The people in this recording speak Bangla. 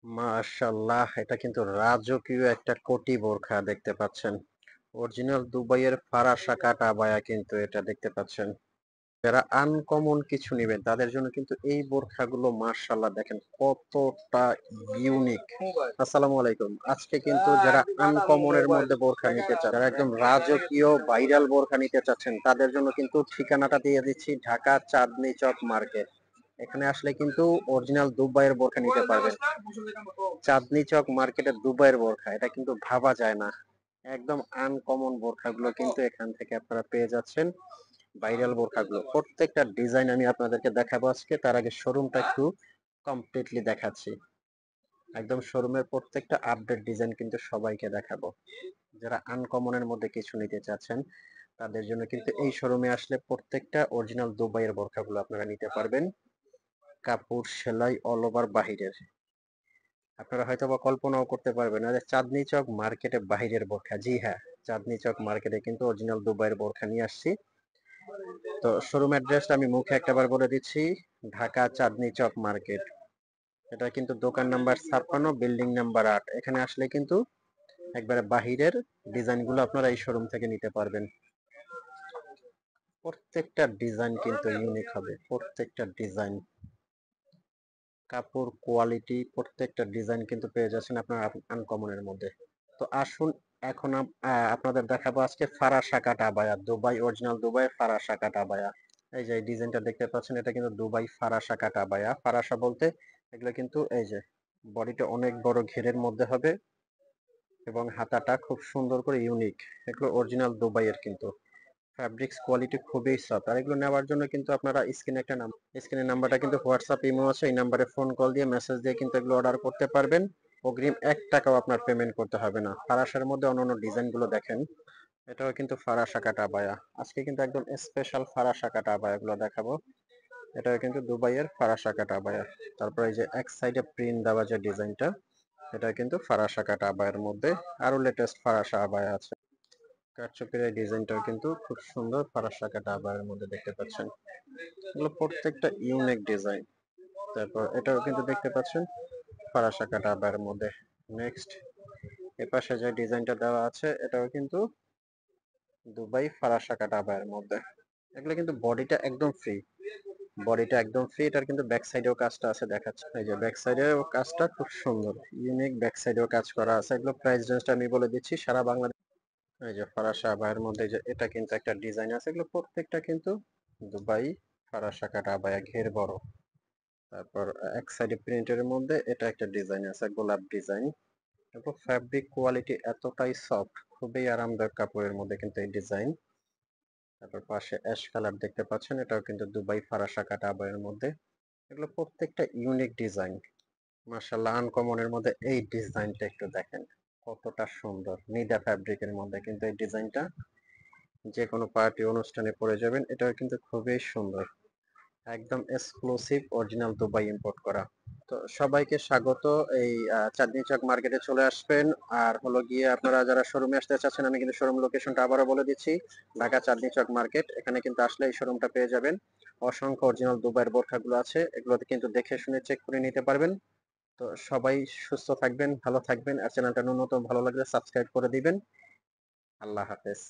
মাশাআল্লাহ, এটা কিন্তু রাজকীয় একটা কোটি বোরখা দেখতে পাচ্ছেন। অরিজিনাল দুবাইয়ের ফারাসা কাট আবায়া কিন্তু এটা দেখতে পাচ্ছেন। যারা আনকমন কিছু নিবেন তাদের জন্য কিন্তু এই বোরখাগুলো মাশাআল্লাহ দেখেন কতটা ইউনিক। আসসালামু আলাইকুম। আজকে কিন্তু যারা আনকমনের মধ্যে বোরখা নিতে চান, যারা একদম রাজকীয় ভাইরাল বোরখা নিতে চাচ্ছেন তাদের জন্য কিন্তু ঠিকানাটা দিয়ে দিচ্ছি, ঢাকা চাঁদনী চক মার্কেট। এখানে আসলে কিন্তু অরিজিনাল দুবাইয়ের বোরখা নিতে পারবেন। চাঁদনী চক মার্কেটের দুবাইয়ের বোরখা এটা কিন্তু ভাবা যায় না। একদম আনকমন বোরখাগুলো কিন্তু এখান থেকে আপনারা পেয়ে যাচ্ছেন। ভাইরাল বোরখাগুলো প্রত্যেকটা ডিজাইন আমি আপনাদেরকে দেখাবো আজকে। তার আগে শোরুমটা একটু কমপ্লিটলি দেখাচ্ছি। একদম শোরুমের প্রত্যেকটা আপডেট ডিজাইন কিন্তু সবাইকে দেখাবো। যারা আনকমনের মধ্যে কিছু নিতে চাচ্ছেন তাদের জন্য কিন্তু এই শোরুমে আসলে প্রত্যেকটা অরিজিনাল দুবাইয়ের বোরখাগুলো আপনারা নিতে পারবেন। কাপড় সেলাই অল ওভার বাহিরের। আপনারা হয়তোবা কল্পনাও করতে পারবেন না যে চাঁদনী চক মার্কেটে বাহিরের বোরখা। জি হ্যাঁ, চাঁদনী চক মার্কেটে কিন্তু অরিজিনাল দুবাইয়ের বোরখা নিয়ে আসছি। তো শোরুম অ্যাড্রেসটা আমি মুখে একটাবার বলে দিচ্ছি, ঢাকা চাঁদনী চক মার্কেট। এটা কিন্তু দোকান নাম্বার 56, বিল্ডিং নাম্বার 8। এখানে আসলে কিন্তু একবারে বাহিরের ডিজাইনগুলো আপনারা এই শোরুম থেকে নিতে পারবেন। প্রত্যেকটা ডিজাইন কিন্তু ইউনিক হবে, প্রত্যেকটা ডিজাইন, কাপড় কোয়ালিটি, প্রত্যেকটা ডিজাইন কিন্তু পেয়ে যাচ্ছেন আপনার আনকমনের মধ্যে। তো আসুন এখন আপনাদের দেখাবো আজকে ফারাসা কাট আবায়া, দুবাই অরিজিনাল দুবাই ফারাসা কাট আবায়া। এই যে এই ডিজাইনটা দেখতে পাচ্ছেন এটা কিন্তু দুবাই ফারাসা কাট আবায়া। ফারাসা বলতে এগুলো কিন্তু এই যে বডিটা অনেক বড় ঘেরের মধ্যে হবে এবং হাতাটা খুব সুন্দর করে ইউনিক। এগুলো অরিজিনাল দুবাইয়ের কিন্তু ফ্যাব্রিক্স কোয়ালিটি খুবই সফট। আর এগুলো নেওয়ার জন্য কিন্তু আপনারা স্ক্রিনের নাম্বারটা কিন্তু হোয়াটসঅ্যাপ ইমো আছে, এই নাম্বারে ফোন কল দিয়ে মেসেজ দিয়ে কিন্তু এগুলো অর্ডার করতে পারবেন। অগ্রিম 1 টাকাও আপনার পেমেন্ট করতে হবে না। ফারাসার মধ্যে অন্যান্য ডিজাইন গুলো দেখেন, এটাও কিন্তু ফারাসা কাটা আবায়া। আজকে কিন্তু একদম স্পেশাল ফারাসা কাটা আবায়া গুলো দেখাবো। এটাও কিন্তু দুবাইয়ের ফারাসা কাটা আবায়া। তারপর এই যে এক সাইডে প্রিন্ট দেওয়া যে ডিজাইনটা, এটা কিন্তু ফারাসা কাটা আবায়ার মধ্যে। আরো লেটেস্ট ফারাসা আবায়া আছে। কারচুপির এই ডিজাইনটাও কিন্তু খুব সুন্দর ফারাসা কাটা আবায়ার মধ্যে দেখতে পাচ্ছেন। এগুলো প্রত্যেকটা ইউনিক ডিজাইন। তারপর এটাও কিন্তু দেখতে পাচ্ছেন ফারাসা কাটা আবায়ার মধ্যে। নেক্সট এপাশে যে ডিজাইনটা দেওয়া আছে এটাও কিন্তু দুবাই ফারাসা কাটা আবায়ার মধ্যে। এগুলো কিন্তু বডিটা একদম ফ্রি, বডিটা একদম ফ্রি। এটার কিন্তু ব্যাক সাইডেও কাজটা আছে দেখাচ্ছে। এই যে ব্যাক সাইডেও কাজটা খুব সুন্দর, ইউনিক ব্যাক সাইডেও কাজ করা আছে। এগুলো প্রাইস রেঞ্জটা আমি বলে দিচ্ছি সারা বাংলাদেশ। এই যে ফরাসা আবায়ার মধ্যে যে এটা কিন্তু একটা ডিজাইন আছে, এগুলো প্রত্যেকটা কিন্তু দুবাই ফারাসা কাটা আবায়া, ঘের বড়। তারপর এক সাইডে প্রিন্টের মধ্যে এটা একটা ডিজাইন আছে, গোলাপ ডিজাইন। তারপর ফ্যাব্রিক কোয়ালিটি এতটাই সফট, খুবই আরামদায়ক কাপড়ের মধ্যে কিন্তু এই ডিজাইন। তারপর পাশে অ্যাশ কালার দেখতে পাচ্ছেন, এটাও কিন্তু দুবাই ফারাসা কাটা আবায়ের মধ্যে। এগুলো প্রত্যেকটা ইউনিক ডিজাইন। মাশাআল্লাহ, আনকমনের মধ্যে এই ডিজাইনটা একটু দেখেন কতটা সুন্দর। নিডা ফ্যাব্রিকের মধ্যে কিন্তু এই ডিজাইনটা যে কোনো পার্টি অনুষ্ঠানে পরে যাবেন। এটাও কিন্তু খুবই সুন্দর, একদম এক্সক্লুসিভ অরিজিনাল দুবাই ইম্পোর্ট করা। তো সবাইকে স্বাগত। এই চাঁদনী চক মার্কেটে চলে আসবেন। আর হলো গিয়ে আপনারা যারা শোরুমে আসতে চাচ্ছেন, আমি কিন্তু শোরুম লোকেশনটা আবারও বলে দিচ্ছি, ঢাকা চাঁদনী চক মার্কেট। এখানে কিন্তু আসলে এই শোরুমটা পেয়ে যাবেন। অসংখ্য অরিজিনাল দুবাইয়ের বোরখাগুলো আছে, এগুলোতে কিন্তু দেখে শুনে চেক করে নিতে পারবেন। তো সবাই সুস্থ থাকবেন, ভালো থাকবেন। আর চ্যানেলটা ন্যূনতম ভালো লাগলে সাবস্ক্রাইব করে দিবেন। আল্লাহ হাফেজ।